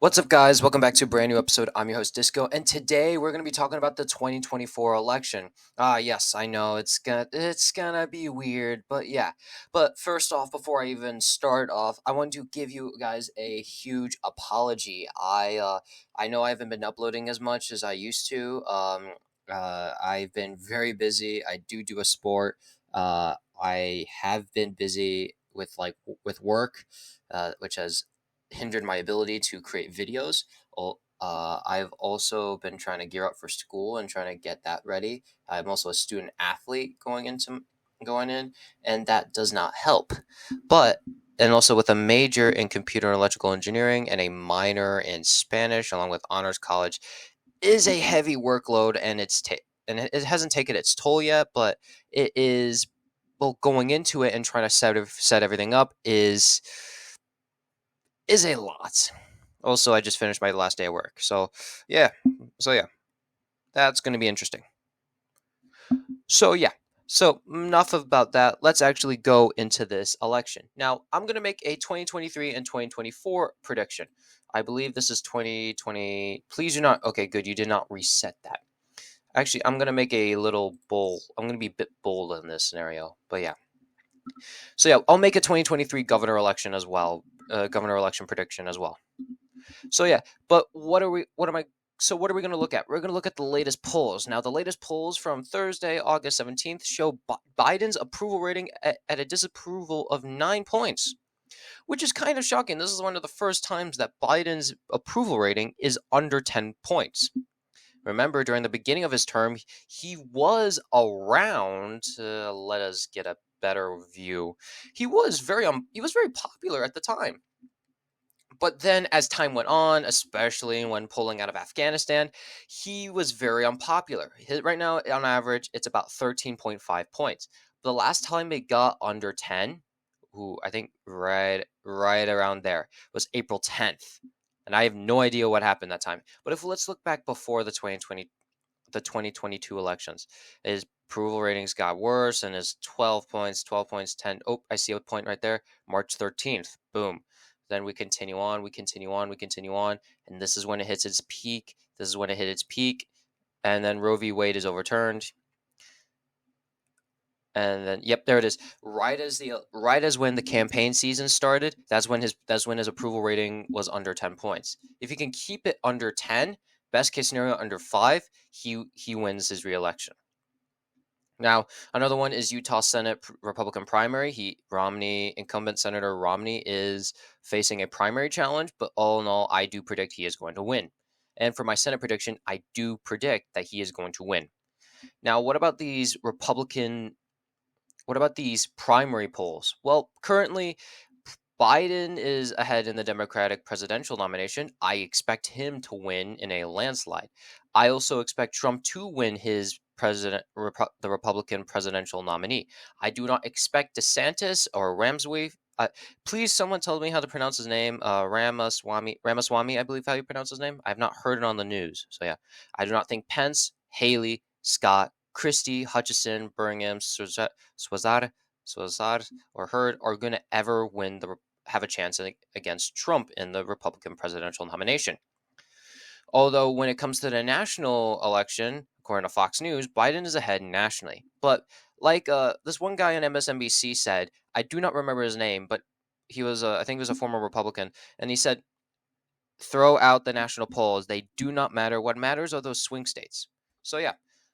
What's up, guys? Welcome back to a brand new episode. I'm your host, Disco, and today we're going to be talking about the 2024 election. Yes, I know it's gonna be weird, but yeah. But first off, before I even start off, I want to give you guys a huge apology. I know I haven't been uploading as much as I used to. I've been very busy. I do a sport. I have been busy with with work, which has hindered my ability to create videos. I've also been trying to gear up for school and trying to get that ready. I'm also a student athlete going in, and that does not help. But and also with a major in computer and electrical engineering and a minor in Spanish, along with honors college, is a heavy workload, and it hasn't taken its toll yet, but it is. Well, going into it and trying to set everything up is a lot. Also, I just finished my last day of work. Yeah. So yeah, that's going to be interesting. So yeah. So enough about that. Let's actually go into this election. Now, I'm going to make a 2023 and 2024 prediction. I believe this is 2020. Please do not. Okay, good. You did not reset that. Actually, I'm going to make a little bold. I'm going to be a bit bold in this scenario. But yeah. So yeah, I'll make a 2023 governor election as well. Governor election prediction as well. So yeah, but what are we going to look at? We're going to look at the latest polls. Now, the latest polls from Thursday, August 17th show Biden's approval rating at a disapproval of 9 points, which is kind of shocking. This is one of the first times that Biden's approval rating is under 10 points. Remember, during the beginning of his term, he was around. Let us get a better view. He was very popular at the time. But then, as time went on, especially when pulling out of Afghanistan, he was very unpopular. Right now, on average, it's about 13.5 points. The last time it got under 10, who I think right around there, was April 10th. And I have no idea what happened that time. But if let's look back before the 2022 elections, his approval ratings got worse, and his 12 points, 10. Oh, I see a point right there. March 13th. Boom. Then we continue on, we continue on, we continue on, and this is when it hits its peak. This is when it hit its peak, and then Roe v. Wade is overturned. And then, yep, there it is. Right as when the campaign season started, that's when his approval rating was under 10 points. If he can keep it under 10, best case scenario under 5, he wins his reelection. Now, another one is Utah Senate Republican primary. Incumbent Senator Romney is facing a primary challenge, but all in all, I do predict he is going to win. And for my Senate prediction, I do predict that he is going to win. Now, what about these primary polls? Well, currently, Biden is ahead in the Democratic presidential nomination. I expect him to win in a landslide. I also expect Trump to win the Republican presidential nominee. I do not expect DeSantis or Ramsey. Please, someone tell me how to pronounce his name. Ramaswamy, I believe how you pronounce his name. I've not heard it on the news. So yeah, I do not think Pence, Haley, Scott, Christie, Hutchison, Birmingham, Swazard, or Hurd are going to ever have a chance against Trump in the Republican presidential nomination. Although when it comes to the national election, according to Fox News, Biden is ahead nationally. But like this one guy on MSNBC said, I do not remember his name, but I think he was a former Republican, and he said, throw out the national polls. They do not matter. What matters are those swing states. So yeah,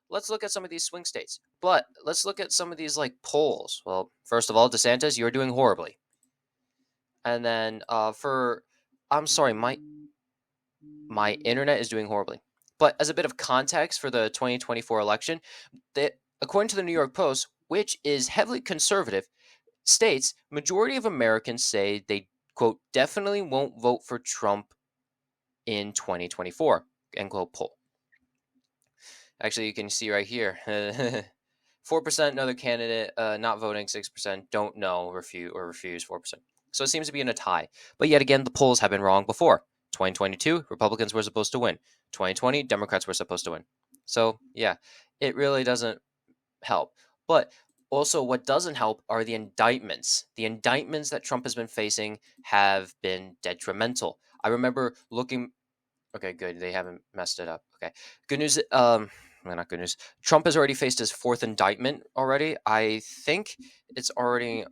let's look at some of these swing states. But let's look at some of these like polls. Well, first of all, DeSantis, you're doing horribly. And then I'm sorry, my internet is doing horribly. But as a bit of context for the 2024 election, according to the New York Post, which is heavily conservative, states majority of Americans say they, quote, definitely won't vote for Trump in 2024, end quote poll. Actually, you can see right here. 4% another candidate not voting, 6% don't know, refuse 4%. So it seems to be in a tie. But yet again, the polls have been wrong before. 2022, Republicans were supposed to win. 2020, Democrats were supposed to win. So yeah, it really doesn't help. But also, what doesn't help are the indictments. The indictments that Trump has been facing have been detrimental. I remember looking. Okay, good. They haven't messed it up. Okay, good news. Well, not good news. Trump has already faced his fourth indictment already. It's already.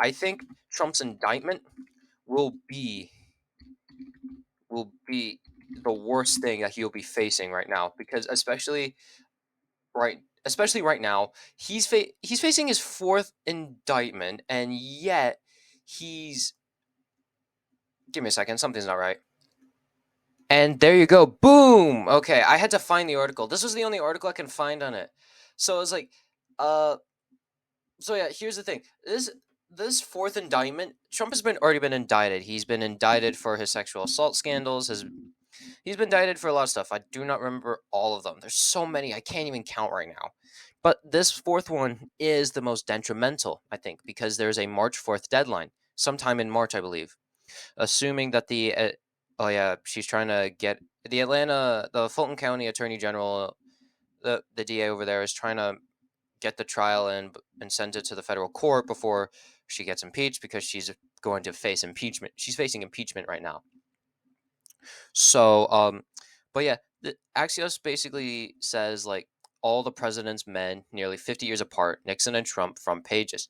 I think Trump's indictment will be will be the worst thing that he'll be facing right now, because especially right now, he's facing his fourth indictment, and yet he's give me a second, something's not right. And there you go. Boom. Okay, I had to find the article. This was the only article I can find on it. So it's like uh so yeah, here's the thing. This fourth indictment, Trump has been already been indicted. He's been indicted for his sexual assault scandals. He's been indicted for a lot of stuff. I do not remember all of them. There's so many I can't even count right now. But this fourth one is the most detrimental, I think, because there's a March 4th deadline, sometime in March, I believe. Assuming that oh yeah, she's trying to get the Fulton County Attorney General, the DA over there is trying to get the trial and send it to the federal court before she gets impeached, because she's going to face impeachment. She's facing impeachment right now. So, but yeah, the Axios basically says like all the president's men, nearly 50 years apart, Nixon and Trump, front pages.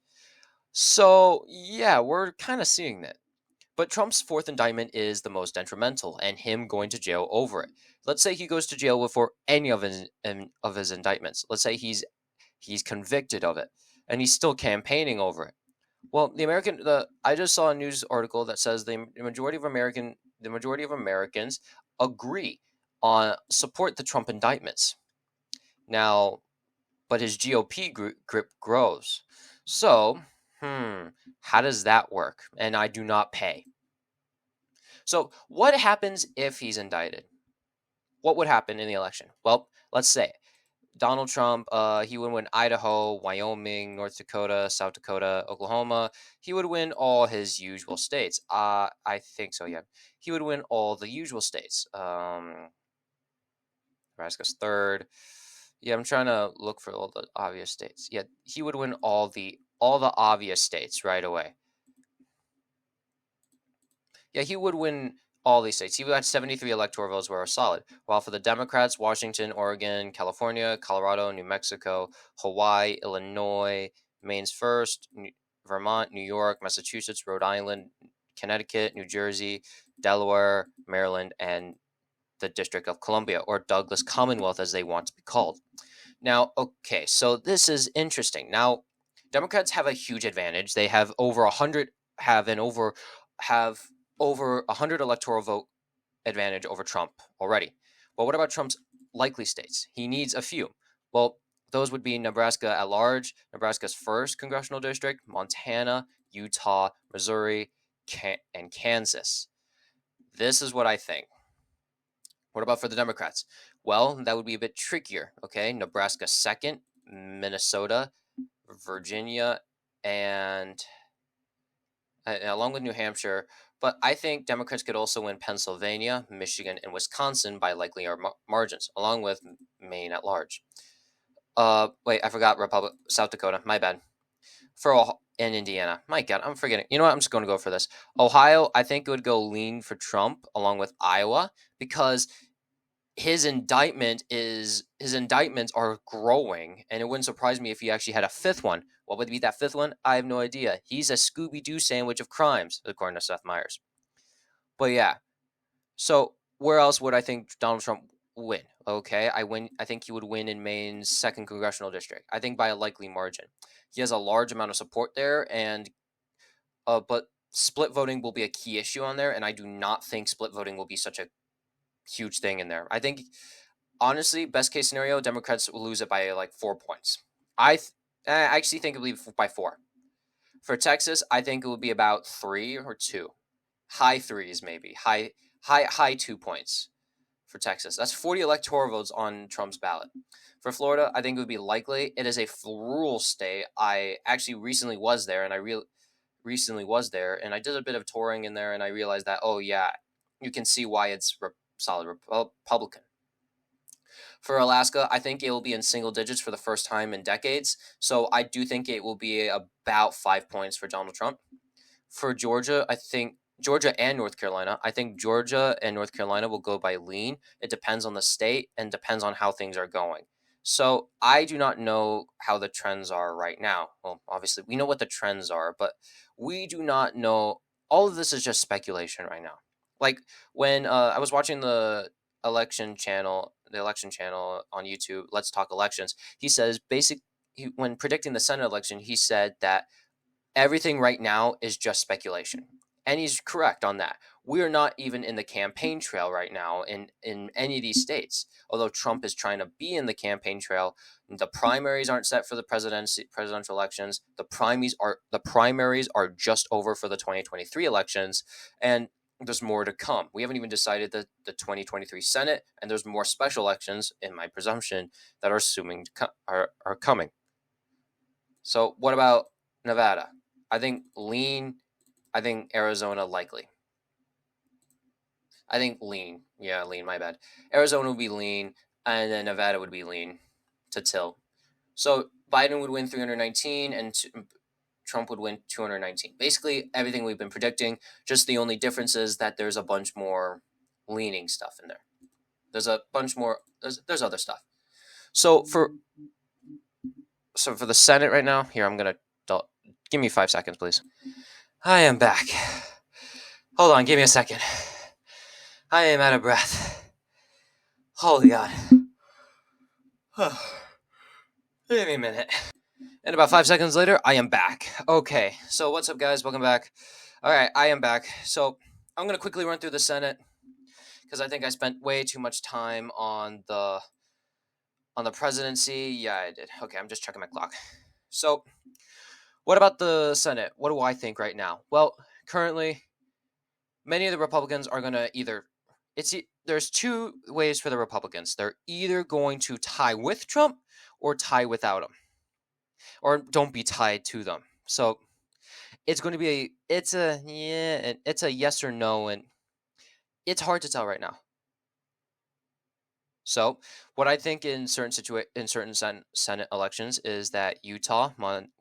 So yeah, we're kind of seeing that. But Trump's fourth indictment is the most detrimental, and him going to jail over it. Let's say he goes to jail for any of his indictments. Let's say he's convicted of it, and he's still campaigning over it. Well, I just saw a news article that says the majority of Americans agree on support the Trump indictments. Now, but his GOP grip grows. So, how does that work? And I do not pay. So, what happens if he's indicted? What would happen in the election? Well, let's say Donald Trump, he would win Idaho, Wyoming, North Dakota, South Dakota, Oklahoma. He would win all his usual states. I think so. Yeah, he would win all the usual states. Nebraska's third. Yeah, I'm trying to look for all the obvious states. Yeah, he would win all the obvious states right away. Yeah, he would win all these states. He would have 73 electoral votes were solid. While for the Democrats, Washington, Oregon, California, Colorado, New Mexico, Hawaii, Illinois, Maine's first, Vermont, New York, Massachusetts, Rhode Island, Connecticut, New Jersey, Delaware, Maryland, and the District of Columbia, or Douglas Commonwealth as they want to be called. Now, okay, so this is interesting. Now, Democrats have a huge advantage. They have over 100 have over 100 electoral vote advantage over Trump already. But what about Trump's likely states? He needs a few. Well, those would be Nebraska at large, Nebraska's first congressional district, Montana, Utah, Missouri, and Kansas. This is what I think. What about for the Democrats? Well, that would be a bit trickier. Okay, Nebraska second, Minnesota, Virginia, and along with New Hampshire. But I think Democrats could also win Pennsylvania, Michigan, and Wisconsin by likely margins, along with Maine at large. Wait, I forgot South Dakota. My bad. And Indiana. My God, I'm forgetting. You know what? I'm just going to go for this. Ohio, I think it would go lean for Trump, along with Iowa, because his indictments are growing, and it wouldn't surprise me if he actually had a fifth one. What would be that fifth one? I have no idea. He's a Scooby-Doo sandwich of crimes, according to Seth Meyers. But yeah, so where else would I think Donald Trump win? Okay, I think he would win in Maine's second congressional district. I think by a likely margin. He has a large amount of support there, and but split voting will be a key issue on there, and I do not think split voting will be such a huge thing in there. I think, honestly, best case scenario, Democrats will lose it by like 4 points. I actually think it will be by 4. For Texas, I think it will be about 3 or 2, high threes maybe, high 2 points for Texas. That's 40 electoral votes on Trump's ballot. For Florida, I think it would be likely. It is a rural state. I actually recently was there, and I did a bit of touring in there, and I realized that, oh yeah, you can see why it's solid Republican. For Alaska, I think it will be in single digits for the first time in decades. So I do think it will be about 5 points for Donald Trump. For Georgia, I think Georgia and North Carolina. I think Georgia and North Carolina will go by lean. It depends on the state and depends on how things are going. So I do not know how the trends are right now. Well, obviously, we know what the trends are, but we do not know. All of this is just speculation right now. Like when I was watching the election channel on YouTube, Let's Talk Elections, he says when predicting the Senate election, he said that everything right now is just speculation. And he's correct on that. We are not even in the campaign trail right now in any of these states. Although Trump is trying to be in the campaign trail, the primaries aren't set for the presidential elections. The primaries are just over for the 2023 elections, and there's more to come. We haven't even decided the 2023 Senate, and there's more special elections, in my presumption, that are assuming are coming. So what about Nevada? I think lean. I think Arizona likely. I think lean. Yeah, lean. My bad. Arizona would be lean, and then Nevada would be lean to tilt. So Biden would win 319, and Trump would win 219. Basically, everything we've been predicting. Just the only difference is that there's a bunch more leaning stuff in there. There's a bunch more. There's other stuff. So for the Senate right now, here I'm gonna give me 5 seconds, please. I am back. Hold on, give me a second. I am out of breath. Holy God. Give me a minute. And about 5 seconds later, I am back. Okay, so what's up, guys? Welcome back. All right, I am back. So I'm going to quickly run through the Senate because I think I spent way too much time on the presidency. Yeah, I did. Okay, I'm just checking my clock. So what about the Senate? What do I think right now? Well, currently, many of the Republicans are going to there's two ways for the Republicans. They're either going to tie with Trump or tie without him, or don't be tied to them. So it's going to be it's a yes or no, and it's hard to tell right now. So what I think in certain Senate elections is that Utah,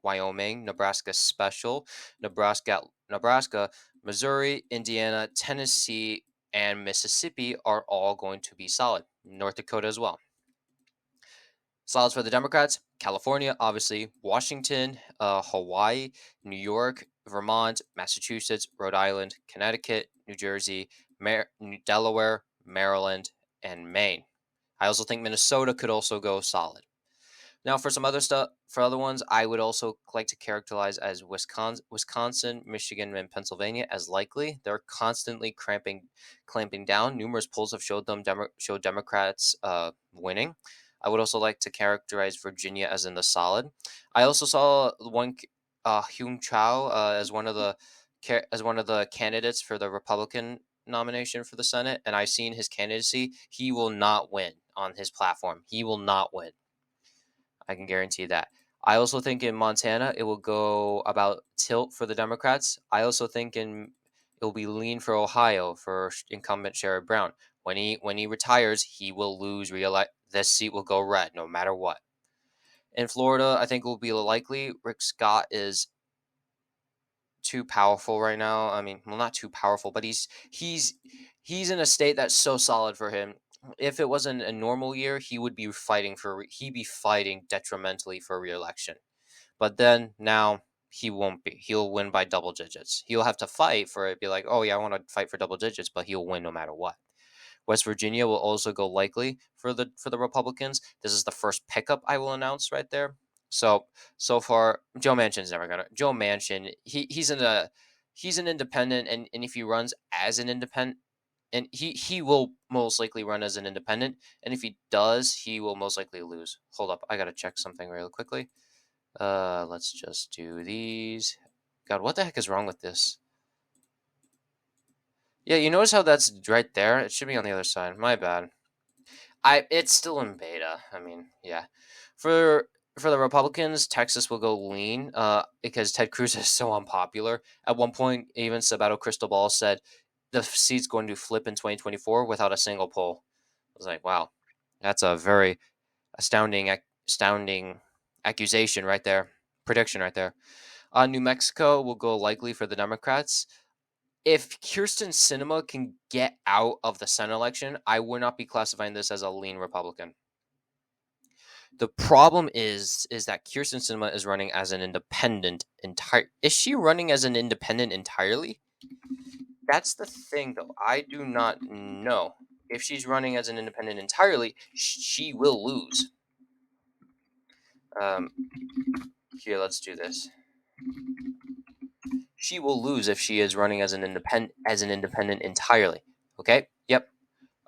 Wyoming, Nebraska special, Nebraska, Missouri, Indiana, Tennessee, and Mississippi are all going to be solid. North Dakota as well. Solids for the Democrats: California, obviously, Washington, Hawaii, New York, Vermont, Massachusetts, Rhode Island, Connecticut, New Jersey, Delaware, Maryland, and Maine. I also think Minnesota could also go solid. Now, for some other stuff, for other ones, I would also like to characterize as Wisconsin, Michigan, and Pennsylvania as likely. They're constantly clamping down. Numerous polls have showed Democrats winning. I would also like to characterize Virginia as in the solid. I also saw one Hyun Chow as one of the candidates for the Republican nomination for the Senate, and I've seen his candidacy. He will not win on his platform. He will not win. I can guarantee that. I also think in Montana it will go about tilt for the Democrats. I also think it will be lean for Ohio for incumbent Sherrod Brown. When he retires, he will lose this seat will go red no matter what. In Florida, I think it will be likely. Rick Scott is too powerful right now. I mean, well, not too powerful, but he's in a state that's so solid for him. If it wasn't a normal year, he'd be fighting detrimentally for re-election. But then now he won't be. He'll win by double digits. He'll have to fight for it. Be like, oh yeah, I want to fight for double digits, but he'll win no matter what. West Virginia will also go likely for the Republicans. This is the first pickup I will announce right there. So far, Joe Manchin's never gonna. Joe Manchin, he's an independent, and if he runs as an independent, and he will most likely run as an independent, and if he does, he will most likely lose. Hold up, I gotta check something real quickly. Let's just do these. God, what the heck is wrong with this? Yeah, you notice how that's right there? It should be on the other side. My bad. It's still in beta. I mean, yeah. For the Republicans, Texas will go lean because Ted Cruz is so unpopular. At one point, even Sabato Cristobal said the seat's going to flip in 2024 without a single poll. I was like, wow, that's a very astounding accusation right there, prediction right there. New Mexico will go likely for the Democrats. If Kirsten Sinema can get out of the Senate election, I would not be classifying this as a lean Republican. The problem is that Kirsten Sinema is running as an independent entire. Is she running as an independent entirely? That's the thing, though. I do not know if she's running as an independent entirely. She will lose. Um, Here, let's do this. She will lose if she is running as an independent entirely. Okay. Yep.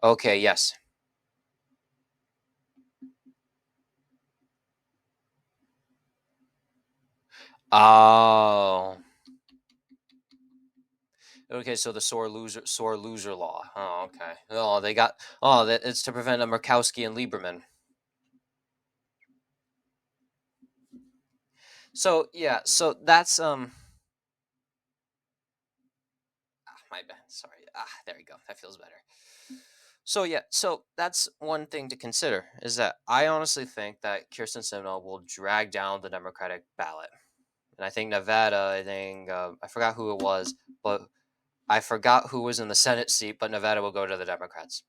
Okay. Yes. Oh. Okay, so the sore loser law. Oh, okay. Oh, they got. Oh, that it's to prevent a Murkowski and Lieberman. So yeah, so that's my bad. Sorry. There we go. That feels better. So yeah, so that's one thing to consider is that I honestly think that Kirsten Sinema will drag down the Democratic ballot, and I think Nevada. I think I forgot who it was, but I forgot who was in the Senate seat, but Nevada will go to the Democrats.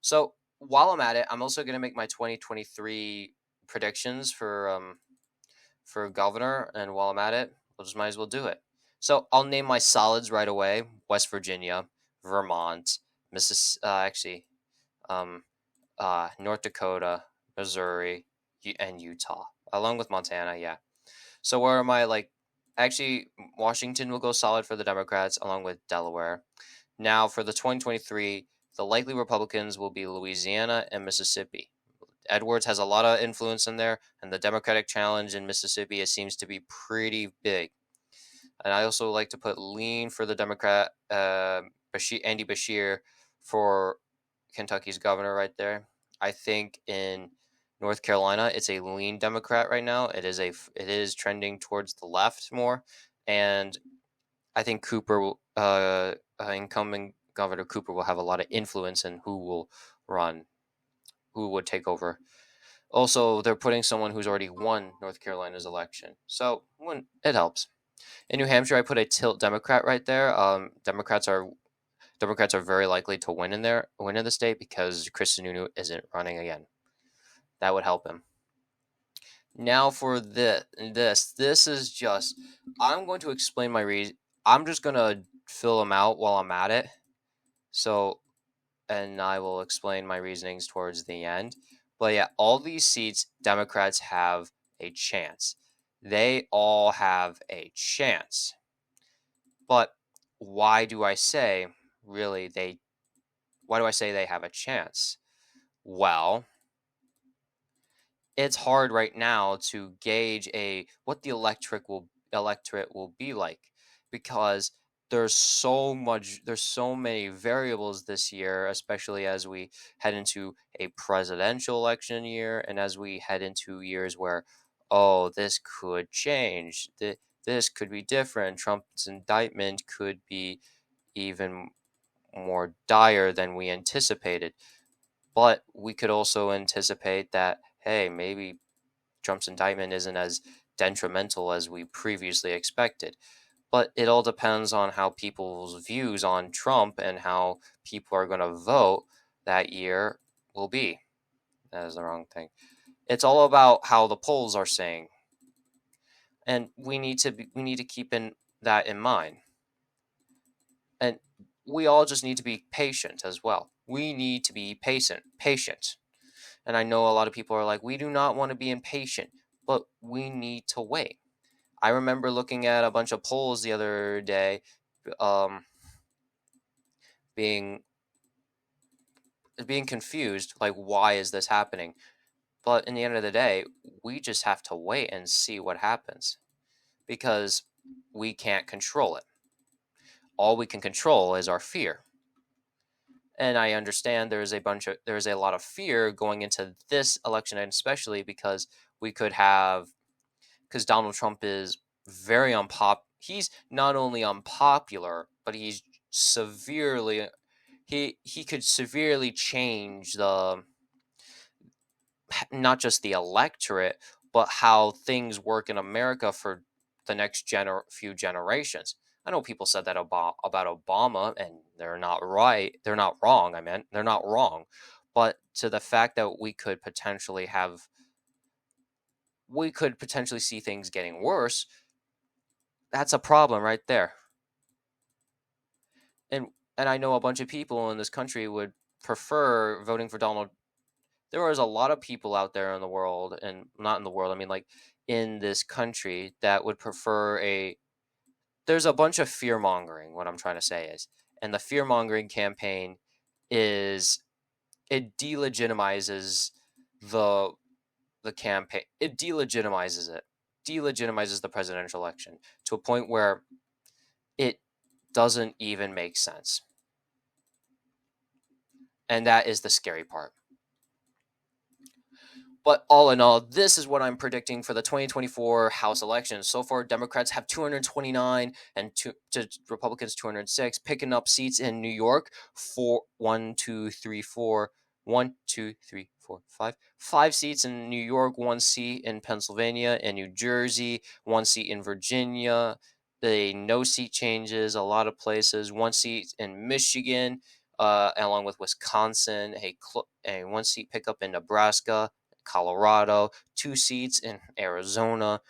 So while I'm at it, I'm also going to make my 2023 predictions for governor, and while I'm at it, we'll just might as well do it. So I'll name my solids right away: West Virginia, Vermont, Mississippi, um, North Dakota, Missouri, and Utah, along with Montana. Yeah. So where am I? Like, actually, Washington will go solid for the Democrats, along with Delaware. Now for the 2023, the likely Republicans will be Louisiana and Mississippi. Edwards has a lot of influence in there, and the Democratic challenge in Mississippi, it seems to be pretty big. And I also like to put lean for the Democrat, Andy Beshear, for Kentucky's governor right there. I think in North Carolina, it's a lean Democrat right now. It is trending towards the left more, and I think incoming Governor Cooper will have a lot of influence in who will run, who would take over. Also, they're putting someone who's already won North Carolina's election, so it helps. In New Hampshire, I put a tilt Democrat right there. Democrats are very likely to win in the state because Chris Sununu isn't running again. That would help him. Now for this is just I'm going to explain my reason. I'm just gonna fill them out while I'm at it. So, and I will explain my reasonings towards the end. But yeah, all these seats, Democrats have a chance. They all have a chance. But why do I say really why do I say they have a chance? Well, it's hard right now to gauge what the electorate will be like because there's so many variables this year, especially as we head into a presidential election year and as we head into years where this could change, this could be different. Trump's indictment could be even more dire than we anticipated. But we could also anticipate that, hey, maybe Trump's indictment isn't as detrimental as we previously expected. But it all depends on how people's views on Trump and how people are going to vote that year will be. That is the wrong thing. It's all about how the polls are saying. And we need to keep that in mind. And we all just need to be patient as well. We need to be patient. And I know a lot of people are like, we do not want to be impatient, but we need to wait. I remember looking at a bunch of polls the other day, being confused, like, why is this happening? But in the end of the day, we just have to wait and see what happens because we can't control it. All we can control is our fear. And I understand there's a lot of fear going into this election, and especially because we could have because Donald Trump is very he's not only unpopular, but he's severely he could severely change the not just the electorate, but how things work in America for the next few generations. I know people said that about Obama, and they're not right. They're not wrong. I meant they're not wrong, but to the fact that we could potentially see things getting worse, that's a problem right there. And I know a bunch of people in this country would prefer voting for Donald. There was a lot of people out there in the world, and not in the world, I mean like in this country, that would prefer a there's a bunch of fear mongering, what I'm trying to say is. And the fear mongering campaign is it delegitimizes the campaign. It delegitimizes the presidential election to a point where it doesn't even make sense. And that is the scary part. But all in all, this is what I'm predicting for the 2024 House elections. So far, Democrats have 229 and Republicans 206, picking up seats in New York for 5 seats in New York, 1 seat in Pennsylvania and New Jersey, 1 seat in Virginia. The no seat changes a lot of places. 1 seat in Michigan, along with Wisconsin. A 1 seat pickup in Nebraska, Colorado, 2 seats in Arizona,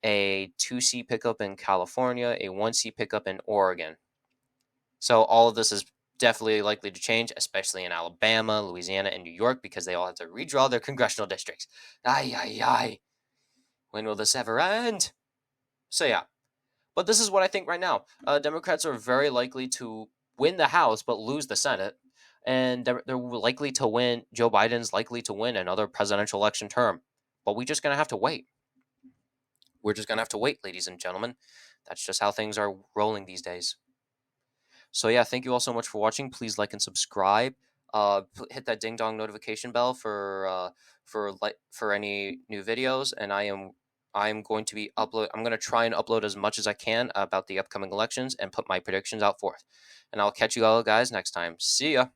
a 2 seat pickup in California, a 1 seat pickup in Oregon. So all of this is definitely likely to change, especially in Alabama, Louisiana, and New York, because they all have to redraw their congressional districts. Ay, ay, ay. When will this ever end? So yeah. But this is what I think right now. Democrats are very likely to win the House but lose the Senate. And they're likely to win. Joe Biden's likely to win another presidential election term. But we're just going to have to wait. We're just going to have to wait, ladies and gentlemen. That's just how things are rolling these days. So yeah, thank you all so much for watching. Please like and subscribe. Hit that ding dong notification bell for any new videos. And I'm going to be I'm going to try and upload as much as I can about the upcoming elections and put my predictions out forth. And I'll catch you all guys next time. See ya.